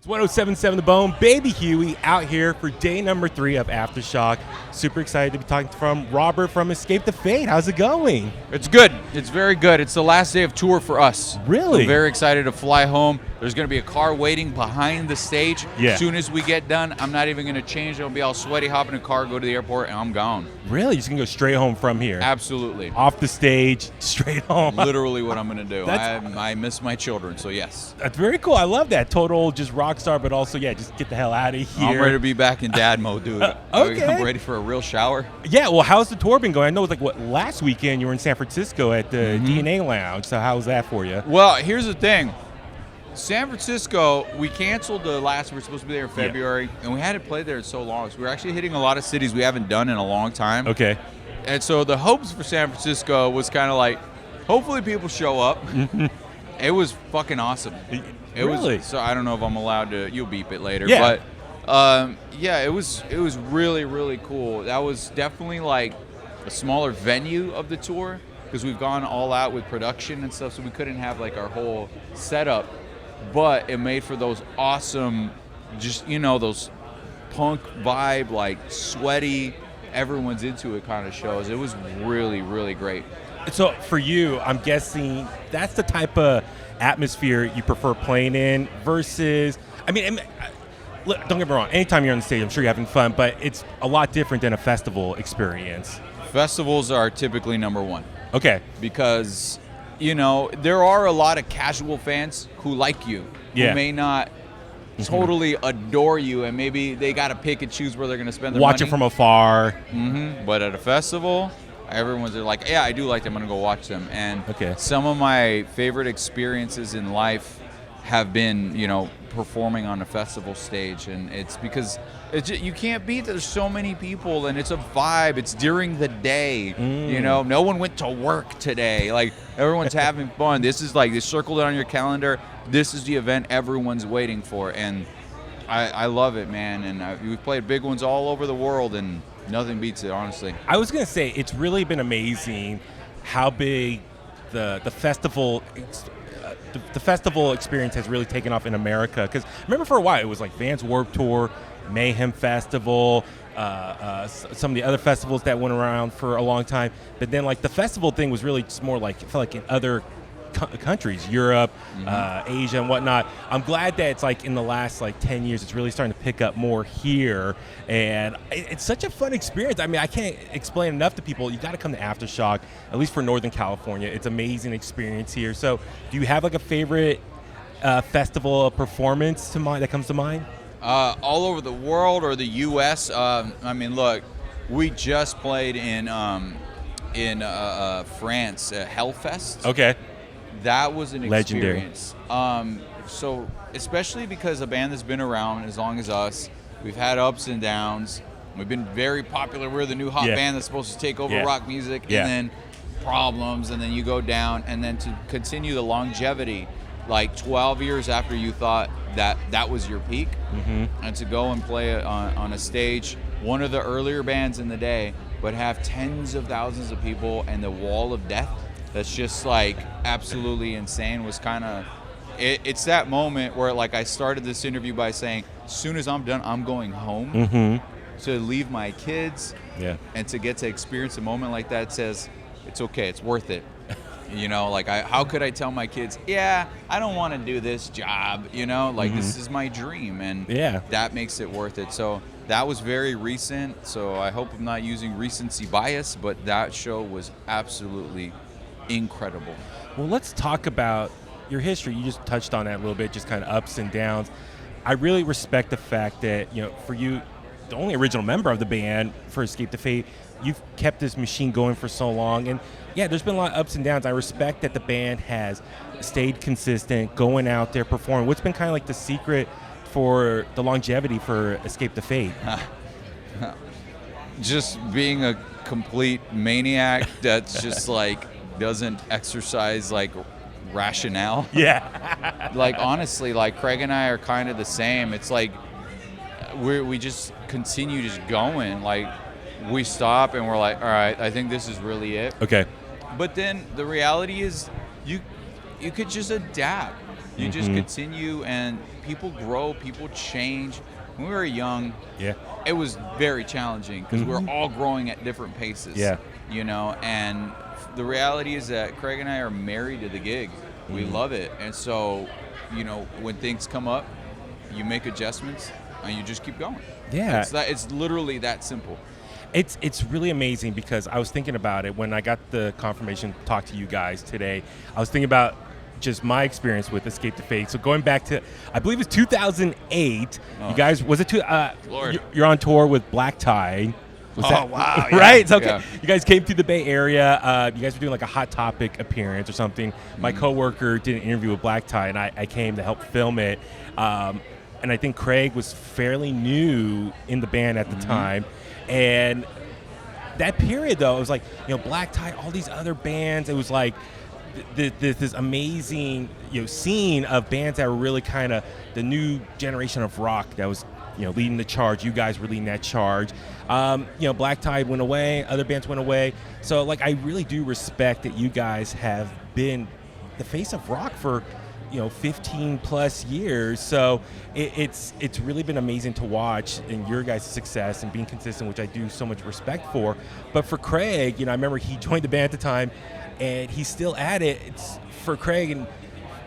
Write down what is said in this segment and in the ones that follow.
1077 The Bone, Baby Huey out here for day number 3 of Aftershock. Super excited to be talking from Robert from Escape the Fate. How's it going? It's good. It's very good. It's the last day of tour for us. Really? So very excited to fly home. There's going to be a car waiting behind the stage. Yeah. As soon as we get done, I'm not even going to change. I'll be all sweaty, hop in a car, go to the airport, and I'm gone. Really? You're just going to go straight home from here? Absolutely. Off the stage, straight home? Literally what I'm going to do. I miss my children, so yes. That's very cool. I love that. Total just rock star, but also, yeah, just get the hell out of here. I'm ready to be back in dad mode, dude. Okay. I'm ready for a real shower. Yeah, well, how's the tour been going? I know it was like, last weekend you were in San Francisco at the DNA Lounge, so how was that for you? Well, here's the thing. San Francisco, we canceled we were supposed to be there in February, and we hadn't played there in so long. So we're actually hitting a lot of cities we haven't done in a long time. Okay. And so the hopes for San Francisco was kind of like, hopefully people show up. It was fucking awesome. It Really? was, so I don't know if I'm allowed to, you'll beep it later. Yeah. But yeah, it was really, really cool. That was definitely like a smaller venue of the tour because we've gone all out with production and stuff, so we couldn't have like our whole setup. But it made for those awesome, just, those punk vibe, like sweaty, everyone's into it kind of shows. It was really, really great. So for you, I'm guessing that's the type of atmosphere you prefer playing in versus, look, don't get me wrong, anytime you're on the stage, I'm sure you're having fun, but it's a lot different than a festival experience. Festivals are typically number one. Okay. Because, there are a lot of casual fans who like you, who may not totally adore you, and maybe they got to pick and choose where they're going to spend their money. Watch it from afar. But at a festival, everyone's like, yeah, I do like them. I'm going to go watch them. And some of my favorite experiences in life have been, performing on a festival stage. And it's because you can't beat that. There's so many people, and it's a vibe. It's during the day. No one went to work today. Like, everyone's having fun. This is like, they circled it on your calendar. This is the event everyone's waiting for. And I love it, man. And we've played big ones all over the world, and nothing beats it, honestly. I was going to say, it's really been amazing how big the festival the festival experience has really taken off in America. Because remember, for a while, it was like Vans Warped Tour, Mayhem Festival, some of the other festivals that went around for a long time. But then, like, the festival thing was really just more like, it felt like in other countries, Europe, Asia, and whatnot. I'm glad that it's like in the last 10 years, it's really starting to pick up more here, and it's such a fun experience. I can't explain enough to people. You got to come to Aftershock, at least for Northern California. It's an amazing experience here. So, do you have like a favorite festival performance that comes to mind? All over the world or the U.S. Look, we just played in France, Hellfest. Okay. That was an experience. Legendary. So especially because a band that's been around as long as us, we've had ups and downs. We've been very popular. We're the new hot band that's supposed to take over rock music, and then problems, and then you go down, and then to continue the longevity, like 12 years after you thought that was your peak, and to go and play it on a stage, one of the earlier bands in the day, but have tens of thousands of people and the wall of death. That's just like absolutely insane. Was kind of it's that moment where, like, I started this interview by saying, as soon as I'm done, I'm going home to leave my kids, and to get to experience a moment like that says it's okay, it's worth it. How could I tell my kids, I don't want to do this job, this is my dream, and that makes it worth it. So that was very recent, so I hope I'm not using recency bias, but that show was absolutely incredible. Well, let's talk about your history. You just touched on that a little bit, just kind of ups and downs. I really respect the fact that, for you, the only original member of the band for Escape the Fate, you've kept this machine going for so long. And there's been a lot of ups and downs. I respect that the band has stayed consistent, going out there, performing. What's been kind of like the secret for the longevity for Escape the Fate? Just being a complete maniac that's just like doesn't exercise like rationale. Like, honestly, like, Craig and I are kind of the same. It's like we just continue just going. Like, we stop and we're like, all right, I think this is really it. Okay. But then the reality is you could just adapt. You just continue, and people grow, people change. When we were young, it was very challenging because we're all growing at different paces. You know, and the reality is that Craig and I are married to the gig. We love it. And so, you know, when things come up, you make adjustments and you just keep going. Yeah. It's literally that simple. It's really amazing because I was thinking about it when I got the confirmation to talk to you guys today. I was thinking about just my experience with Escape the Fate. So going back to, I believe it's 2008. You guys, was it you're on tour with Black Tie. Wow. Right? Okay. You guys came through the Bay Area. You guys were doing like a Hot Topic appearance or something. My coworker did an interview with Black Tie, and I came to help film it. And I think Craig was fairly new in the band at the time. And that period, though, it was like, you know, Black Tie, all these other bands. It was like this amazing, you know, scene of bands that were really kind of the new generation of rock that was, you know, leading the charge. You guys were leading that charge. You know, Black Tide went away. Other bands went away. So, like, I really do respect that you guys have been the face of rock for, you know, 15 plus years. So it's really been amazing to watch in your guys' success and being consistent, which I do so much respect for. But for Craig, you know, I remember he joined the band at the time, and he's still at it. It's for Craig, and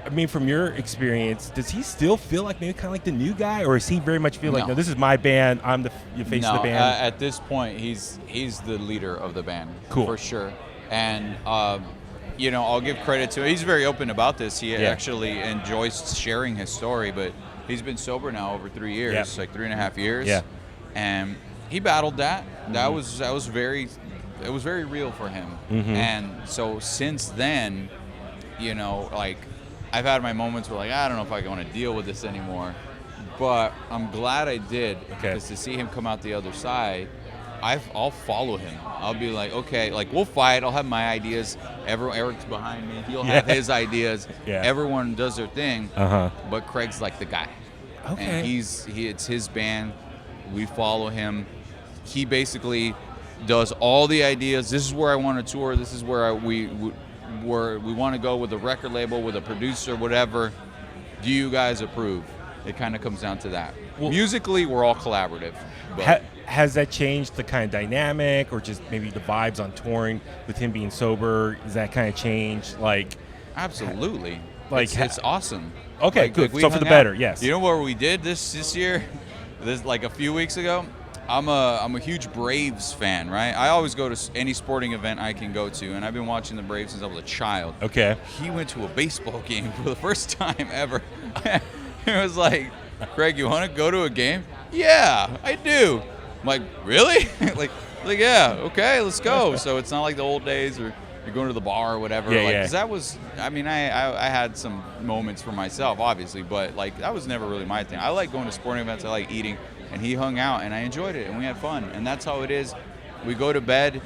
I mean, from your experience, does he still feel like maybe kind of like the new guy, or does he very much feel like, no, this is my band, I'm the face of the band? At this point, he's the leader of the band, for sure. And you know, I'll give credit to him. He's very open about this. He actually enjoys sharing his story, but he's been sober now over 3 years, like 3.5 years. And he battled that. That was very real for him. And so since then, you know, like, I've had my moments where, like, I don't know if I want to deal with this anymore, but I'm glad I did, because to see him come out the other side, I'll follow him. I'll be like, okay, like, we'll fight. I'll have my ideas. Eric's behind me. He'll have his ideas. Everyone does their thing. But Craig's like the guy. And it's his band. We follow him. He basically does all the ideas. This is where I want to tour. This is where we want to go with a record label, with a producer, whatever. Do you guys approve? It kind of comes down to that. Well, musically, we're all collaborative. But has that changed the kind of dynamic, or just maybe the vibes on touring with him being sober? Does that kind of change? Like, absolutely. Like, it's awesome. Okay, good. So for the better, yes. You know what we did this year? This, like, a few weeks ago. I'm a huge Braves fan, right? I always go to any sporting event I can go to, and I've been watching the Braves since I was a child. Okay. He went to a baseball game for the first time ever. It was like, Craig, you want to go to a game? Yeah, I do. I'm like, really? like, yeah, okay, let's go. So it's not like the old days where you're going to the bar or whatever. Because that was, I mean, I had some moments for myself, obviously, but, like, that was never really my thing. I like going to sporting events. I like eating. And he hung out, and I enjoyed it, and we had fun. And that's how it is. We go to bed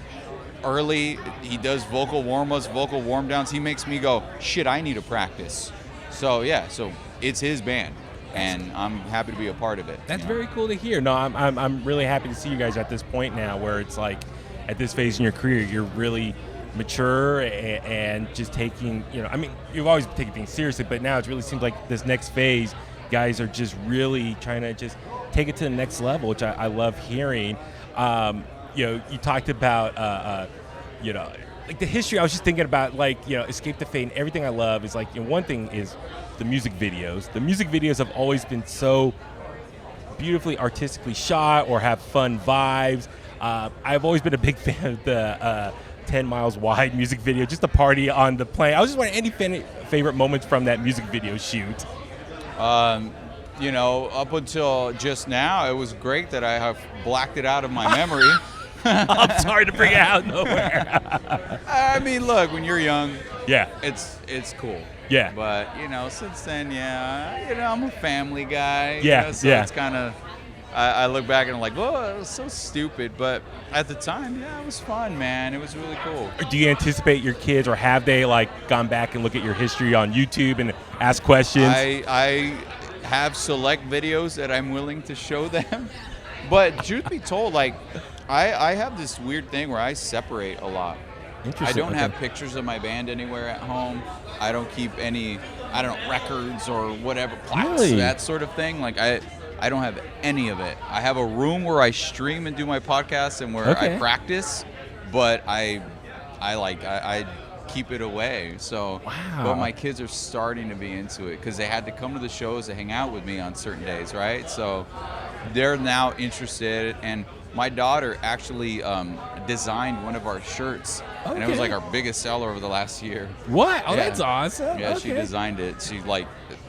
early. He does vocal warm-ups, vocal warm-downs. He makes me go, shit, I need to practice. So, yeah, so it's his band, and I'm happy to be a part of it. That's very cool to hear. No, I'm really happy to see you guys at this point now where it's like, at this phase in your career, you're really mature and just taking, you know, I mean, you've always taken things seriously, but now it really seems like this next phase, guys are just really trying to just take it to the next level, which I love hearing. You know, you talked about, you know, like the history. I was just thinking about, like, you know, Escape the Fate, and everything I love is, like, you know, one thing is the music videos. The music videos have always been so beautifully artistically shot or have fun vibes. I've always been a big fan of the 10 Miles Wide music video, just the party on the plane. I was just wondering, any favorite moments from that music video shoot? You know, up until just now, it was great that I have blacked it out of my memory. I'm sorry to bring it out nowhere. I mean, look, when you're young, it's cool. Yeah. But, you know, since then, you know, I'm a family guy. Yeah. You know, so it's kind of, I look back and I'm like, whoa, it was so stupid. But at the time, it was fun, man. It was really cool. Do you anticipate your kids, or have they, like, gone back and look at your history on YouTube and ask questions? I have select videos that I'm willing to show them. But truth be told, like, I have this weird thing where I separate a lot. I don't have pictures of my band anywhere at home. I don't keep any. I don't know, records or whatever, plaques, that sort of thing. Like I don't have any of it. I have a room where I stream and do my podcast and where I practice, but I keep it away. So, but my kids are starting to be into it because they had to come to the shows to hang out with me on certain days, right? So they're now interested, and my daughter actually designed one of our shirts, and it was like our biggest seller over the last year. What? Oh, that's awesome. Yeah, she designed it. She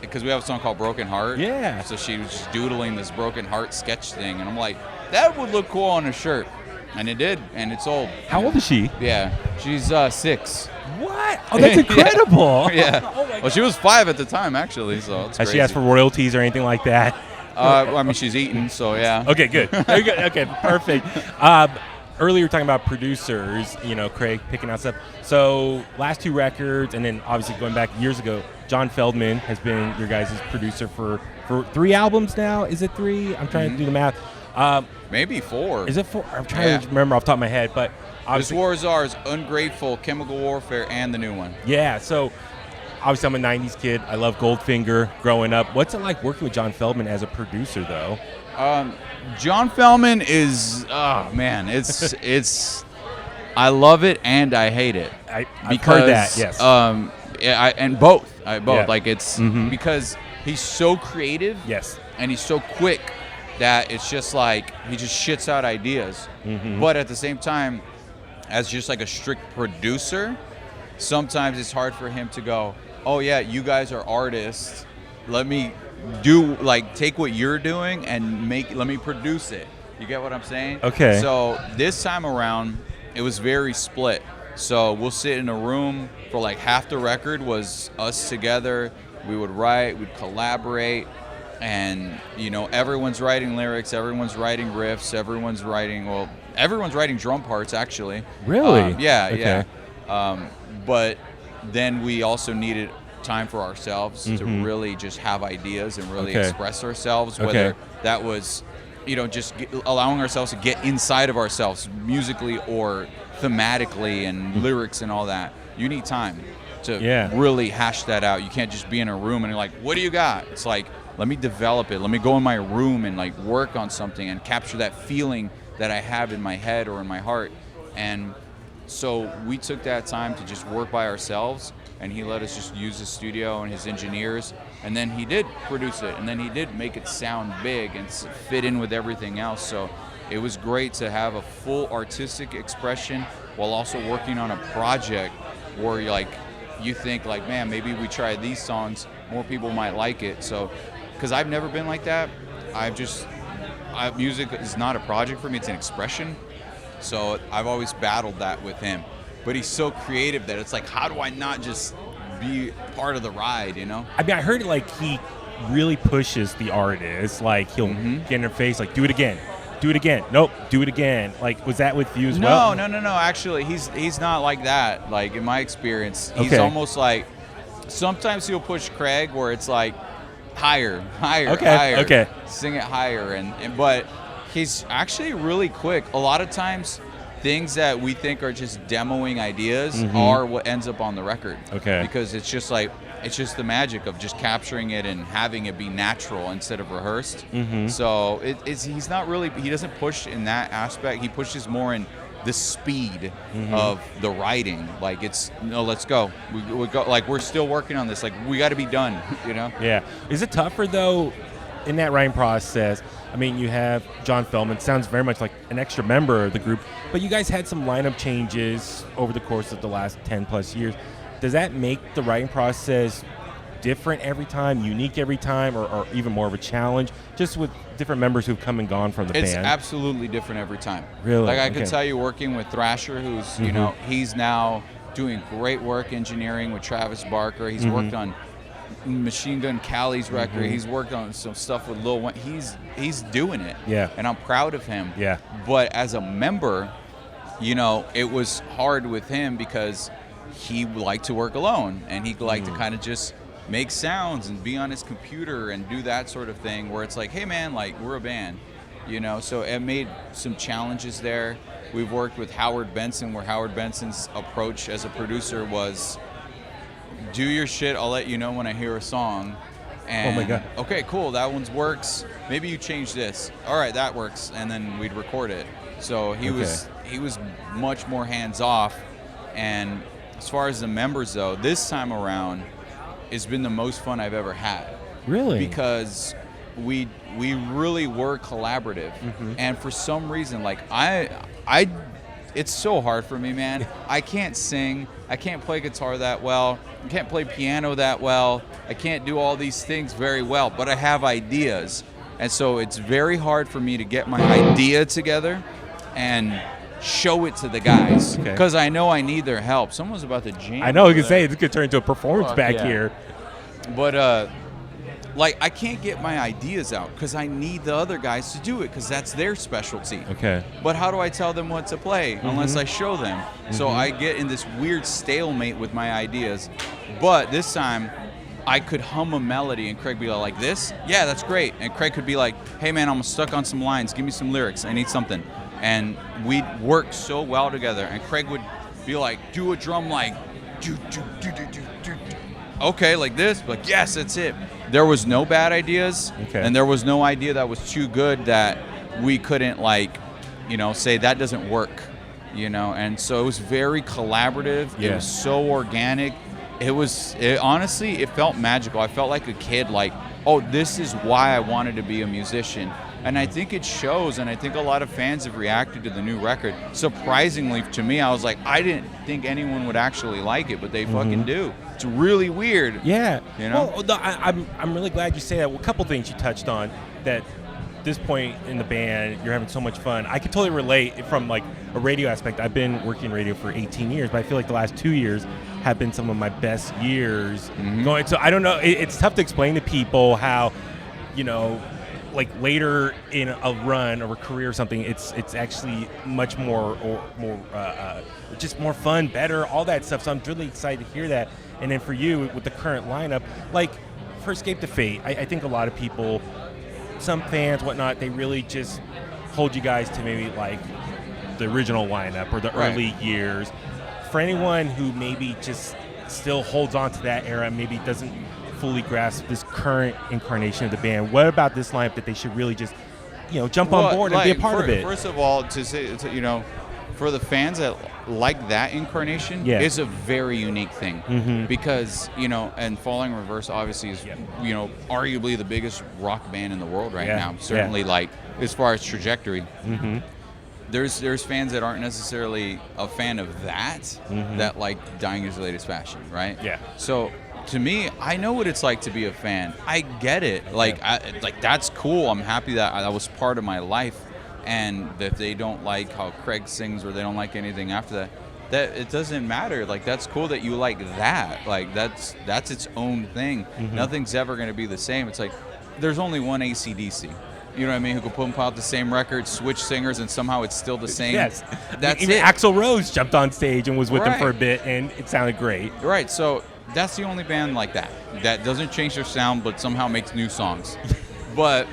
because we have a song called Broken Heart. Yeah. So she was just doodling this Broken Heart sketch thing, and I'm like, that would look cool on a shirt. And it did, and it sold. How old is she? Yeah, she's 6. What? Oh, that's incredible. Yeah. Oh well, she was 5 at the time, actually, so it's Has crazy. She asked for royalties or anything like that? I mean, she's eating, so yeah. Okay, good. Okay, perfect. Earlier, you were talking about producers, Craig picking out stuff. So last 2 records, and then obviously going back years ago, John Feldman has been your guys' producer for 3 albums now. Is it 3? I'm trying to do the math. Maybe 4. Is it 4? I'm trying to remember off the top of my head, but This War Is Ours, Ungrateful, Chemical Warfare, and the new one. Yeah, so obviously I'm a 90s kid. I love Goldfinger growing up. What's it like working with John Feldman as a producer, though? John Feldman is, oh man, it's I love it and I hate it. I've heard that, yes. And both. Like it's because he's so creative. Yes. And he's so quick that it's just like he just shits out ideas. But at the same time, as just like a strict producer, sometimes it's hard for him to go, oh yeah, you guys are artists. Let me take what you're doing and let me produce it. You get what I'm saying? Okay. So this time around, it was very split. So we'll sit in a room for like half the record was us together. We would write, we'd collaborate, and everyone's writing lyrics, everyone's writing riffs, everyone's writing drum parts actually. Really? Yeah. But then we also needed time for ourselves to really just have ideas and really express ourselves, whether that was just allowing ourselves to get inside of ourselves musically or thematically and lyrics and all that. You need time to really hash that out. You can't just be in a room and you're like, what do you got? It's like, let me develop it. Let me go in my room and like work on something and capture that feeling that I have in my head or in my heart. And so we took that time to just work by ourselves, and he let us just use his studio and his engineers, and then he did produce it, and then he did make it sound big and fit in with everything else. So it was great to have a full artistic expression while also working on a project where you think like, man, maybe we try these songs, more people might like it. So because I've never been like that, music is not a project for me, it's an expression. So I've always battled that with him. But he's so creative that it's like, how do I not just be part of the ride, I mean, I heard he really pushes the artist. Like, he'll get in their face, like, do it again. Nope, do it again. Like, was that with you as well? No. Actually, he's not like that. Like, in my experience, he's almost like, sometimes he'll push Craig where it's like, higher, higher. Sing it higher. But he's actually really quick. A lot of times, things that we think are just demoing ideas are what ends up on the record. Okay. Because it's just the magic of just capturing it and having it be natural instead of rehearsed. So he's not really, he doesn't push in that aspect. He pushes more in the speed of the writing. Like, it's, let's go. We go. Like, we're still working on this. Like, we got to be done, Yeah. Is it tougher, though, in that writing process? I mean, you have John Feldman, sounds very much like an extra member of the group, but you guys had some lineup changes over the course of the last 10 plus years. Does that make the writing process different every time, unique every time, or even more of a challenge, just with different members who've come and gone from the band? It's absolutely different every time. Really? Like, I could tell you, working with Thrasher, who's, he's now doing great work engineering with Travis Barker. He's worked on Machine Gun Kelly's record. He's worked on some stuff with Lil Wayne. He's doing it. Yeah. And I'm proud of him. Yeah. But as a member, it was hard with him because he liked to work alone, and he liked to kind of just make sounds and be on his computer and do that sort of thing, where it's like, hey man, like, we're a band, so it made some challenges there. We've worked with Howard Benson, where Howard Benson's approach as a producer was do your shit. I'll let you know when I hear a song. And, oh my God. Okay, cool. That one works. Maybe you change this. All right, that works. And then we'd record it. So he was much more hands off. And as far as the members though, this time around, it's been the most fun I've ever had. Really? Because we really were collaborative. And for some reason, like it's so hard for me, man. I can't sing. I can't play guitar that well. I can't play piano that well. I can't do all these things very well, but I have ideas. And so it's very hard for me to get my idea together and show it to the guys because I know I need their help. Someone's about to jam. I know, you can say this could turn into a performance back here. But like I can't get my ideas out because I need the other guys to do it because that's their specialty. Okay. But how do I tell them what to play unless I show them? So I get in this weird stalemate with my ideas. But this time, I could hum a melody and Craig be like, this? Yeah, that's great. And Craig could be like, hey man, I'm stuck on some lines. Give me some lyrics. I need something. And we'd work so well together. And Craig would be like, do a drum like, do, do, do, do, do, do. Okay, like this, like yes, that's it. There was no bad ideas, and there was no idea that was too good that we couldn't say that doesn't work, And so it was very collaborative. It was so organic. Honestly, it felt magical. I felt like a kid, like, oh, this is why I wanted to be a musician. And I think it shows, and I think a lot of fans have reacted to the new record. Surprisingly to me, I was like, I didn't think anyone would actually like it, but they fucking do. It's really weird. Yeah. Well, I'm really glad you say that. Well, a couple things you touched on that this point in the band, you're having so much fun. I can totally relate from like a radio aspect. I've been working radio for 18 years, but I feel like the last 2 years have been some of my best years. So I don't know. It's tough to explain to people how, like later in a run or a career or something, it's actually much more just more fun, better, all that stuff. So I'm really excited to hear that. And then for you with the current lineup, like for Escape to Fate, I think a lot of people, some fans, whatnot, they really just hold you guys to maybe like the original lineup or the early years. For anyone who maybe just still holds on to that era, maybe doesn't fully grasp this current incarnation of the band, what about this lineup that they should really just, jump on board and be a part of it? First of all, to say, for the fans that like that incarnation, it's a very unique thing because, and Falling Reverse obviously is, arguably the biggest rock band in the world right now. Certainly, like, as far as trajectory. There's fans that aren't necessarily a fan of that, that like Dying Is the Latest Fashion, right? Yeah. So, to me, I know what it's like to be a fan. I get it. Like, that's cool. I'm happy that was part of my life. And if they don't like how Craig sings or they don't like anything after that it doesn't matter. Like, that's cool that you like that. Like, that's its own thing. Nothing's ever going to be the same. It's like, there's only one AC/DC. You know what I mean? Who could pump out the same record, switch singers, and somehow it's still the same. Yes. That's Even it. Axl Rose jumped on stage and was with them for a bit, and it sounded great. Right. So that's the only band like that doesn't change their sound, but somehow makes new songs. But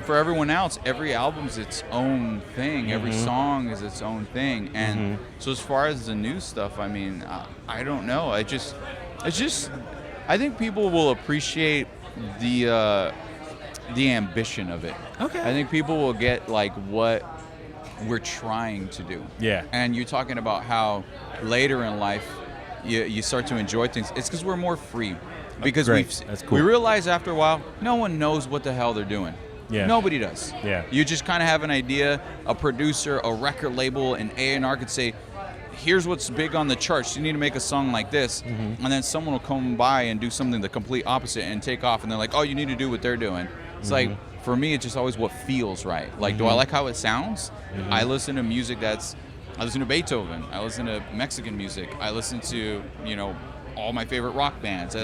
for everyone else, every album's its own thing. Every song is its own thing. And so as far as the new stuff, I mean, I don't know. I think people will appreciate the ambition of it. Okay. I think people will get like what we're trying to do. Yeah. And you're talking about how later in life you start to enjoy things. It's because we're more free. Because we realize after a while, no one knows what the hell they're doing. Yeah. Nobody does. Yeah. You just kind of have an idea. A producer, a record label, an A&R could say, here's what's big on the charts. You need to make a song like this. And then someone will come by and do something the complete opposite and take off. And they're like, oh, you need to do what they're doing. It's like, for me, it's just always what feels right. Like, do I like how it sounds? I listen to music I listen to Beethoven. I listen to Mexican music. I listen to, all my favorite rock bands.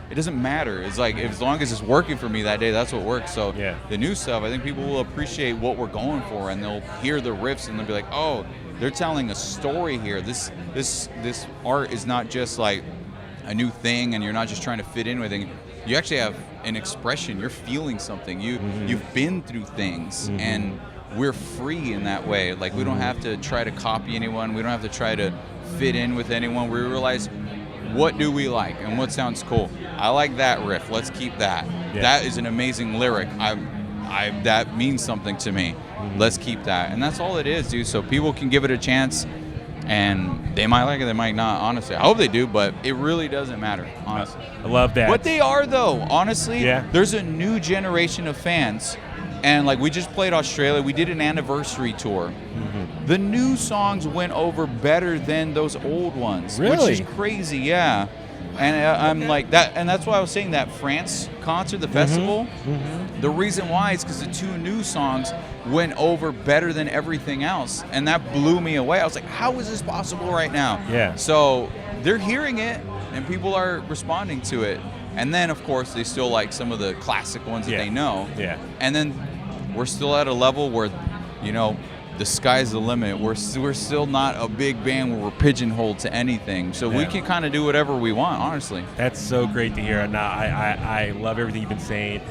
It doesn't matter. It's like, as long as it's working for me that day, that's what works. So the new stuff, I think people will appreciate what we're going for, and they'll hear the riffs and they'll be like, oh, they're telling a story here. This art is not just like a new thing, and you're not just trying to fit in with it. You actually have an expression. You're feeling something. You've been through things, and we're free in that way. Like, we don't have to try to copy anyone. We don't have to try to fit in with anyone. We realize what do we like and what sounds cool? I like that riff. Let's keep that. Yeah. That is an amazing lyric. That means something to me. Let's keep that. And that's all it is, dude. So people can give it a chance, and they might like it, they might not, honestly. I hope they do, but it really doesn't matter, honestly. I love that. But they are, though, honestly. Yeah. There's a new generation of fans. And, like, we just played Australia. We did an anniversary tour. The new songs went over better than those old ones. Really? Which is crazy, yeah. And I'm like that, and that's why I was saying that France concert, the festival. The reason why is because the 2 new songs went over better than everything else, and that blew me away. I was like, how is this possible right now? Yeah. So they're hearing it, and people are responding to it. And then, of course, they still like some of the classic ones that they know. Yeah. And then we're still at a level where, you know, the sky's the limit. We're still not a big band where we're pigeonholed to anything. So we can kind of do whatever we want, honestly. That's so great to hear. No, I love everything you've been saying.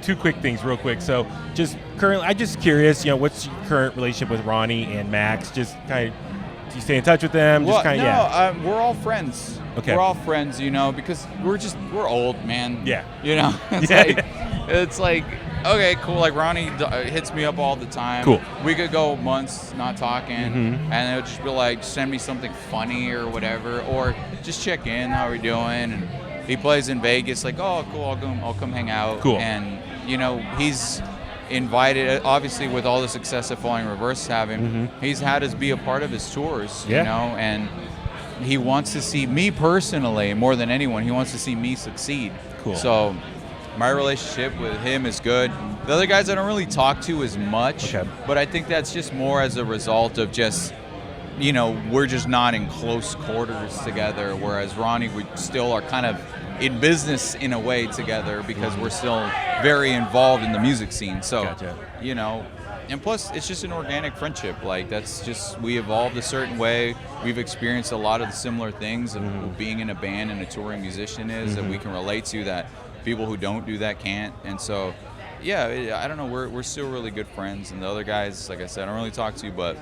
2 quick things real quick. So just currently, I'm just curious, you know, what's your current relationship with Ronnie and Max? Just kind of, do you stay in touch with them? Well, just kind of, we're all friends. Okay. We're all friends, you know, because we're old, man. Yeah. You know, it's like, okay, cool. Like Ronnie hits me up all the time. Cool. We could go months not talking, and it'll just be like, send me something funny or whatever, or just check in, how we doing. And he plays in Vegas, like, oh, cool, I'll come hang out. Cool. And you know, he's invited, obviously, with all the success that Falling Reverse is having, he's had us be a part of his tours. You know, and he wants to see me personally more than anyone. He wants to see me succeed. Cool. So my relationship with him is good. The other guys I don't really talk to as much, but I think that's just more as a result of just, you know, we're just not in close quarters together, whereas Ronnie, we still are kind of in business in a way together because we're still very involved in the music scene. So, you know, and plus it's just an organic friendship. Like that's just, we evolved a certain way. We've experienced a lot of the similar things of being in a band and a touring musician is that we can relate to that people who don't do that can't. And so, yeah, I don't know. We're still really good friends, and the other guys, like I said, I don't really talk to, but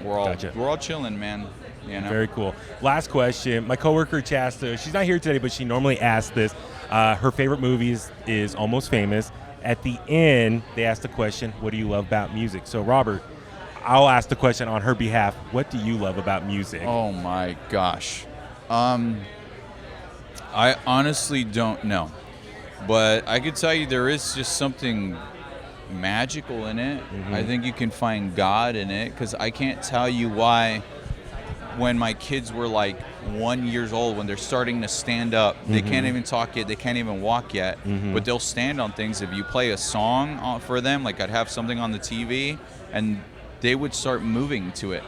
we're all chilling, man. You know? Very cool. Last question. My coworker Chasta, she's not here today, but she normally asks this. Her favorite movie is Almost Famous. At the end, they ask the question, "What do you love about music?" So, Robert, I'll ask the question on her behalf. What do you love about music? Oh my gosh, I honestly don't know. But I could tell you there is just something magical in it. I think you can find God in it, because I can't tell you why when my kids were like 1 year old, when they're starting to stand up, they can't even talk yet, they can't even walk yet, but they'll stand on things. If you play a song for them, like I'd have something on the TV, and they would start moving to it.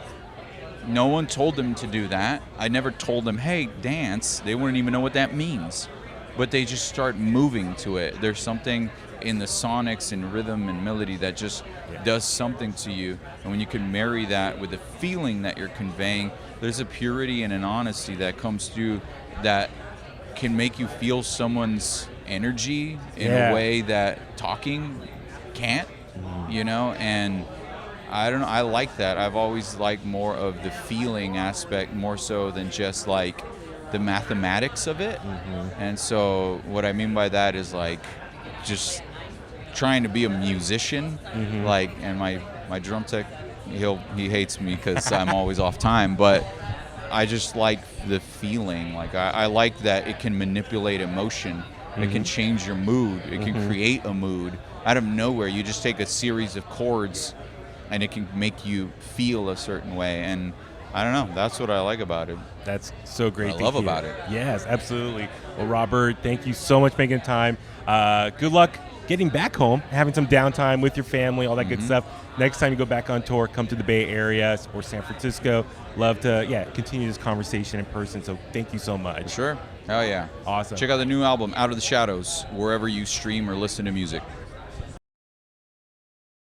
No one told them to do that. I never told them, hey, dance. They wouldn't even know what that means. But they just start moving to it. There's something in the sonics and rhythm and melody that just does something to you. And when you can marry that with the feeling that you're conveying, there's a purity and an honesty that comes through that can make you feel someone's energy in a way that talking can't, you know? And I don't know, I like that. I've always liked more of the feeling aspect more so than just like the mathematics of it. And so what I mean by that is like just trying to be a musician, like, and my drum tech, he hates me because I'm always off time, but I just like the feeling. Like I like that it can manipulate emotion. It can change your mood. It can create a mood out of nowhere. You just take a series of chords and it can make you feel a certain way. And I don't know. That's what I like about it. That's so great to I love hear. about it. Yes, absolutely. Well, Robert, thank you so much for making time. Good luck getting back home, having some downtime with your family, all that good stuff. Next time you go back on tour, come to the Bay Area or San Francisco. Love to, continue this conversation in person. So thank you so much. Sure. Hell yeah. Awesome. Check out the new album, Out of the Shadows, wherever you stream or listen to music.